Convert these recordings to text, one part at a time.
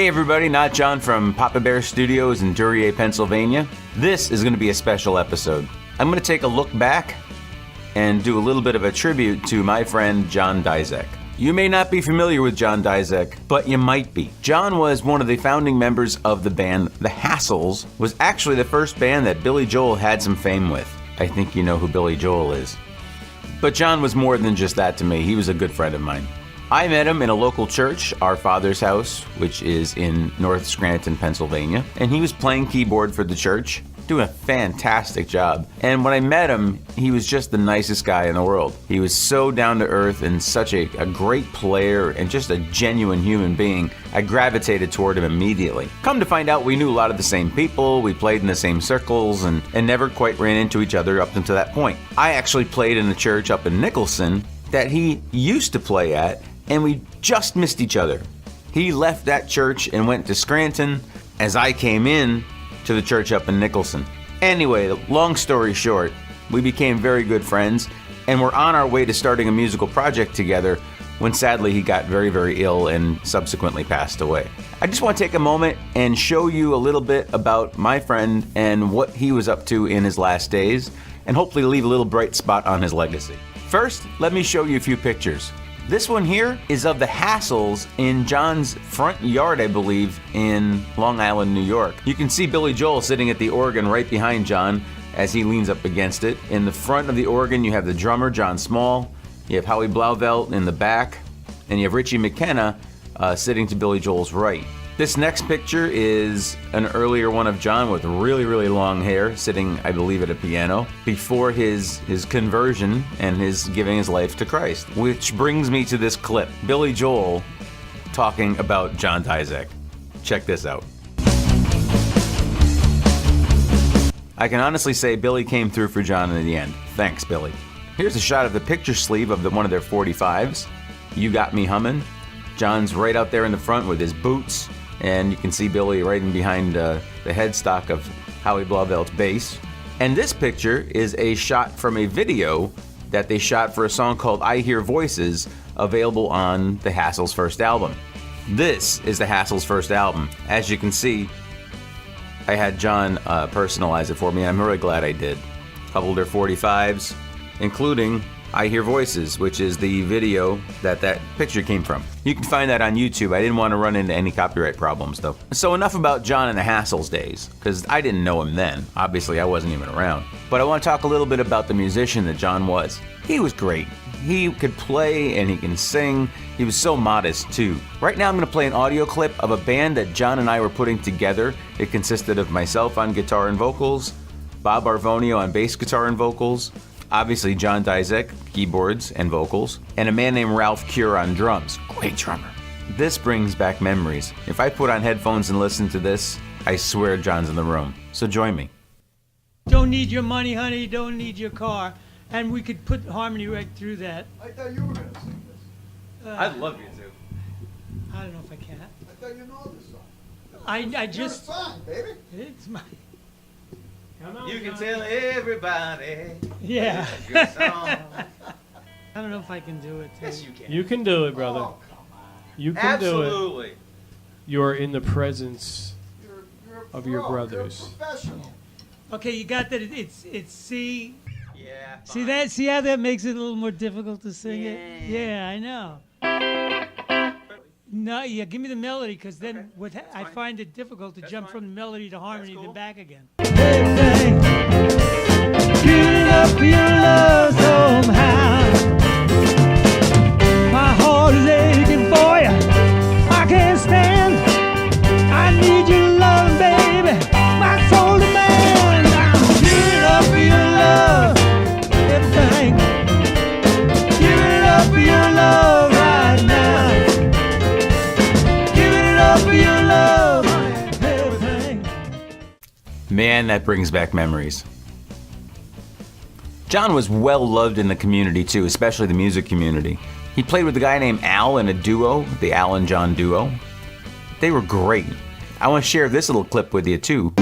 Hey everybody, not John from Papa Bear Studios in Duryea, Pennsylvania. This is going to be a special episode. I'm going to take a look back and do a little bit of a tribute to my friend John Dizek. You may not be familiar with John Dizek, but you might be. John was one of the founding members of the band The Hassles, was actually the first band that Billy Joel had some fame with. I think you know who Billy Joel is. But John was more than just that to me. He was a good friend of mine. I met him in a local church, Our Father's House, which is in North Scranton, Pennsylvania. And he was playing keyboard for the church, doing a fantastic job. And when I met him, he was just the nicest guy in the world. He was so down to earth and such a great player and just a genuine human being. I gravitated toward him immediately. Come to find out, we knew a lot of the same people, we played in the same circles, and never quite ran into each other up until that point. I actually played in a church up in Nicholson that he used to play at, and we just missed each other. He left that church and went to Scranton as I came in to the church up in Nicholson. Anyway, long story short, we became very good friends and were on our way to starting a musical project together when sadly he got very, very ill and subsequently passed away. I just want to take a moment and show you a little bit about my friend and what he was up to in his last days, and hopefully leave a little bright spot on his legacy. First, let me show you a few pictures. This one here is of the Hassles in John's front yard, I believe, in Long Island, New York. You can see Billy Joel sitting at the organ right behind John as he leans up against it. In the front of the organ, you have the drummer, John Small. You have Howie Blauvelt in the back, and you have Richie McKenna sitting to Billy Joel's right. This next picture is an earlier one of John with really, really long hair, sitting, I believe, at a piano, before his conversion and his giving his life to Christ. Which brings me to this clip, Billy Joel talking about John Dizek. Check this out. I can honestly say Billy came through for John in the end. Thanks, Billy. Here's a shot of the picture sleeve of one of their 45s. You Got Me Hummin'. John's right out there in the front with his boots, and you can see Billy right in behind the headstock of Howie Blauvelt's bass. And this picture is a shot from a video that they shot for a song called I Hear Voices, available on the Hassles' first album. This is the Hassles' first album. As you can see, I had John personalize it for me, and I'm really glad I did. A couple of their 45s, including I Hear Voices, which is the video that picture came from. You can find that on YouTube. I didn't want to run into any copyright problems, though. So enough about John and the Hassles days, because I didn't know him then. Obviously, I wasn't even around. But I want to talk a little bit about the musician that John was. He was great. He could play and he can sing. He was so modest, too. Right now, I'm going to play an audio clip of a band that John and I were putting together. It consisted of myself on guitar and vocals, Bob Arvonio on bass guitar and vocals, obviously John Dizek, keyboards and vocals, and a man named Ralph Cure on drums. Great drummer. This brings back memories. If I put on headphones and listen to this, I swear John's in the room. So join me. Don't need your money, honey, don't need your car. And we could put harmony right through that. I thought you were going to sing this. I'd love you to. I don't know if I can. I thought you know this song. I just... You're a song, baby. It's my... Come on, You can Johnny. tell everybody. Yeah. Good song. I don't know if I can do it. Yes, you can. You can do it, brother. Oh, come on. You can do it. Absolutely. You are in the presence You're a of your pro. brothers. You're a professional. Okay, you got that? It's C. Yeah. See that? See how that makes it a little more difficult to sing it? Yeah, I know. No, yeah, give me the melody, because then I find it difficult to jump from the melody to harmony then back again. Hey, give it up for your love somehow. My heart is aching for you. I can't stand. I need your love, baby. My soul demands. I'm giving it up for your love. Everything. Give it up for your love right now. For your love, everything. Man, that brings back memories. John was well loved in the community too, especially the music community. He played with a guy named Al in a duo, the Al and John duo. They were great. I want to share this little clip with you too.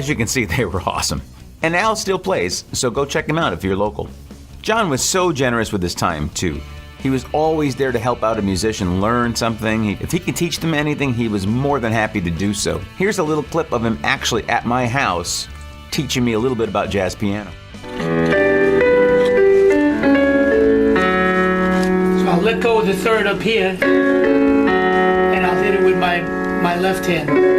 As you can see, they were awesome. And Al still plays, so go check him out if you're local. John was so generous with his time, too. He was always there to help out a musician learn something. If he could teach them anything, he was more than happy to do so. Here's a little clip of him actually at my house teaching me a little bit about jazz piano. So I'll let go of the third up here, and I'll hit it with my left hand.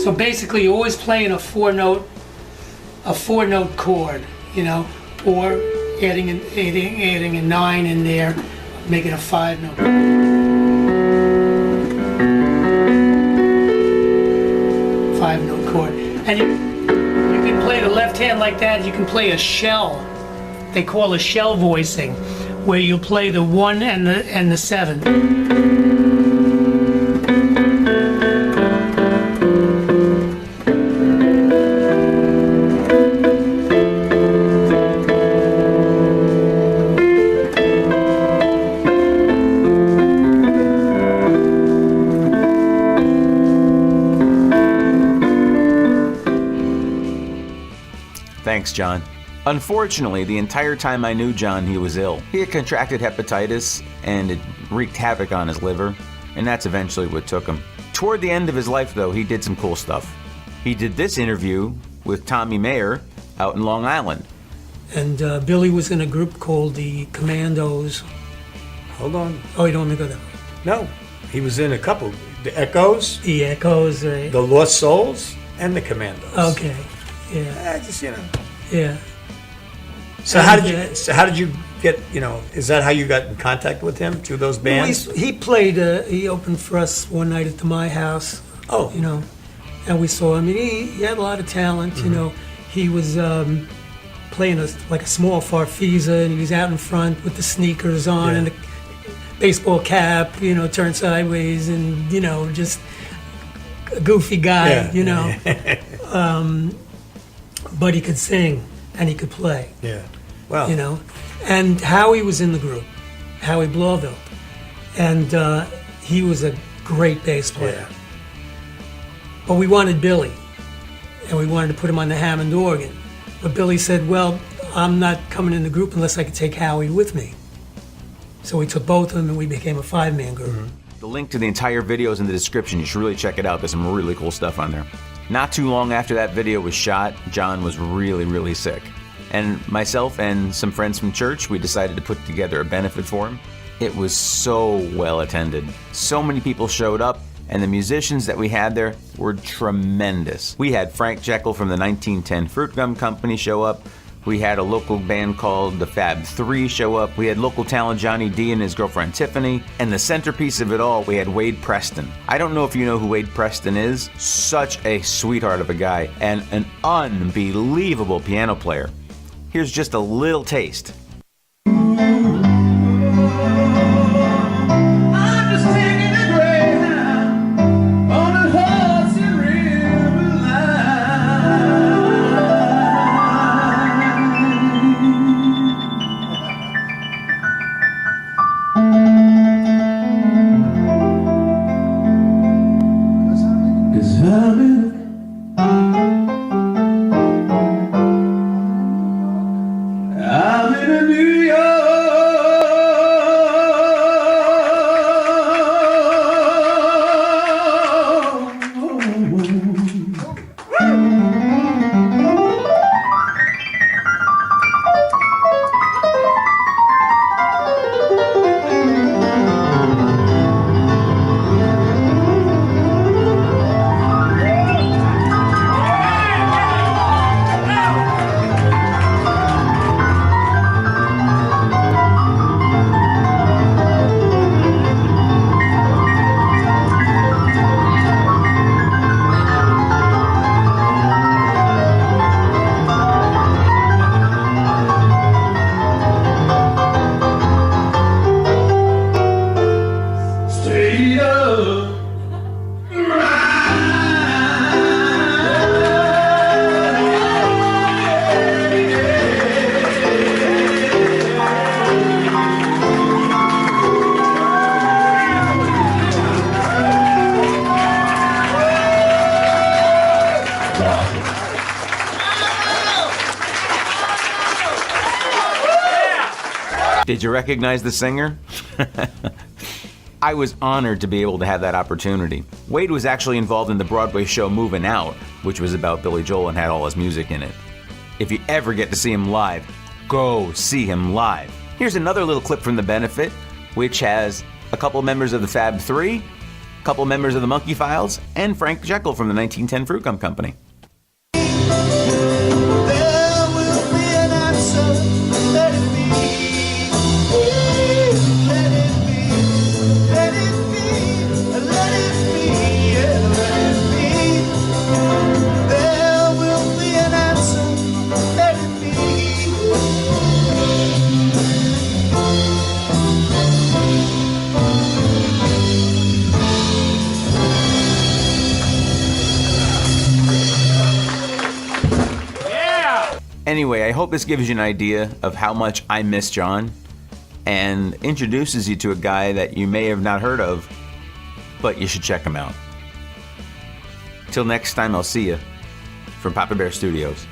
So basically, you're always playing a four note chord, you know, or adding a 9 in there, making a 5-note. 5-note chord, and you can play the left hand like that. You can play a shell. They call a shell voicing, where you play the 1 and the 7. Thanks, John. Unfortunately, the entire time I knew John, he was ill. He had contracted hepatitis, and it wreaked havoc on his liver, and that's eventually what took him. Toward the end of his life, though, he did some cool stuff. He did this interview with Tommy Maher out in Long Island. And Billy was in a group called the Commandos. Hold on. Oh, you don't want me to go there? No, he was in a couple. The Echoes, The Echoes, right? the Lost Souls, and the Commandos. Okay, yeah, Just, you know. yeah. So how did you get, you know, is that how you got in contact with him, through those bands? He played, he opened for us one night at my house. Oh. You know, and we saw him. I mean, he had a lot of talent, you know. He was playing like a small farfisa, and he was out in front with the sneakers on and the baseball cap, you know, turned sideways, and, you know, just a goofy guy, you know. But he could sing and he could play. Yeah. Well, You know, and Howie was in the group, Howie Blawville, and he was a great bass player. yeah. But we wanted Billy, and we wanted to put him on the Hammond organ. But Billy said, well, I'm not coming in the group unless I could take Howie with me. So we took both of them, and we became a 5-man group. The link to the entire video is in the description. You should really check it out. There's some really cool stuff on there. Not too long after that video was shot, John was really, really sick. And myself and some friends from church, we decided to put together a benefit for him. It was so well attended. So many people showed up, and the musicians that we had there were tremendous. We had Frank Jekyll from the 1910 Fruit Gum Company show up. We had a local band called the Fab 3 show up. We had local talent Johnny D and his girlfriend Tiffany. And the centerpiece of it all, we had Wade Preston. I don't know if you know who Wade Preston is. Such a sweetheart of a guy and an unbelievable piano player. Here's just a little taste. I'm in New York. Did you recognize the singer? I was honored to be able to have that opportunity. Wade was actually involved in the Broadway show Movin' Out, which was about Billy Joel and had all his music in it. If you ever get to see him live, go see him live. Here's another little clip from the benefit, which has a couple members of the Fab Three, a couple members of the Monkey Files, and Frank Jekyll from the 1910 Fruit Gum Company. Anyway, I hope this gives you an idea of how much I miss John and introduces you to a guy that you may have not heard of, but you should check him out. Till next time, I'll see you from Papa Bear Studios.